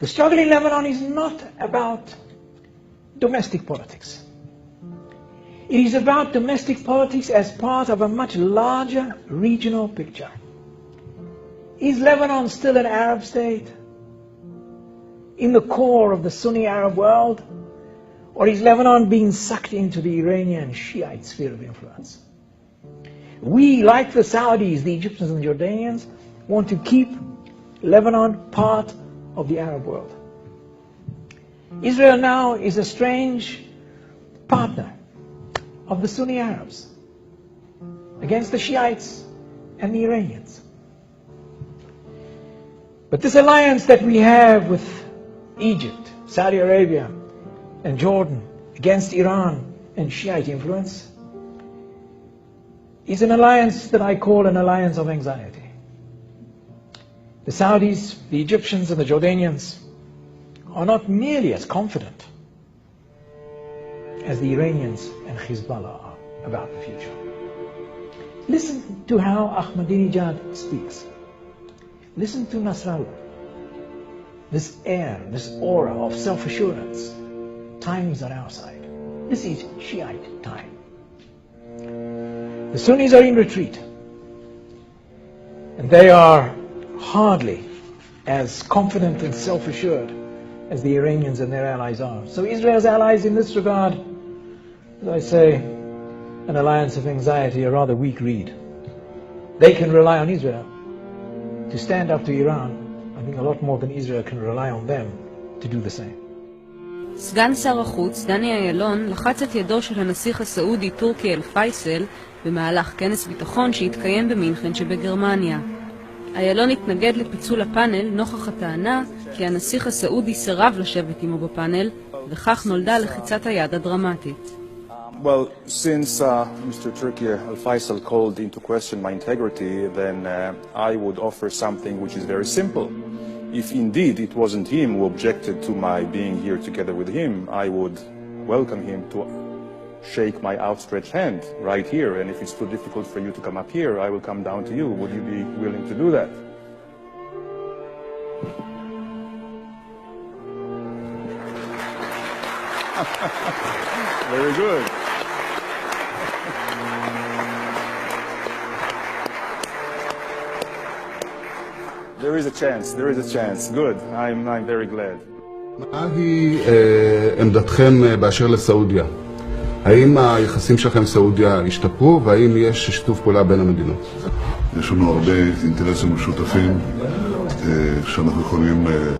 The struggle in Lebanon is not about domestic politics. It is about domestic politics as part of a much larger regional picture. Is Lebanon still an Arab state in the core of the Sunni Arab world? Or is Lebanon being sucked into the Iranian Shiite sphere of influence? We, like the Saudis, the Egyptians and the Jordanians, want to keep Lebanon part of the Arab world. Israel now is a strange partner of the Sunni Arabs against the Shiites and the Iranians. But this alliance that we have with Egypt, Saudi Arabia, and Jordan against Iran and Shiite influence is an alliance that I call an alliance of anxiety. The Saudis, the Egyptians, and the Jordanians are not nearly as confident as the Iranians and Hezbollah are about the future. Listen to how Ahmadinejad speaks. Listen to Nasrallah. This air, this aura of self-assurance. Time is on our side. This is Shiite time. The Sunnis are in retreat. And they are hardly as confident and self-assured as the Iranians and their allies are. So Israel's allies in this regard, as I say, an alliance of anxiety, a rather weak reed. They can rely on Israel to stand up to Iran. I think a lot more than Israel can rely on them to do the same. סגן שר החוץ, דני אילון, לחץ את ידו של הנסיך הסעודי טורקי אל-פייסל במהלך כנס ביטחון שהתקיים במינכן שבגרמניה. אילון התנגד לפיצול הפאנל נוכח הטענה כי הנסיך הסעודי סירב לשבת עמו בפאנל, וכך נולדה לחיצת היד הדרמטית. Well, since Mr. Turki Al-Faisal called into question my integrity, then I would offer something which is very simple. If indeed it wasn't him who objected to my being here together with him, I would welcome him to shake my outstretched hand right here. And if it's too difficult for you to come up here, I will come down to you. Would you be willing to do that? Very good. There is a chance, there is a chance. Good, I'm very glad. מהי עמדתכם באשר לסעודיה? האם היחסים שלכם עם סעודיה השתפרו, והאם יש שיתוף פעולה בין המדינות? יש לנו הרבה אינטרסים משותפים שאנחנו יכולים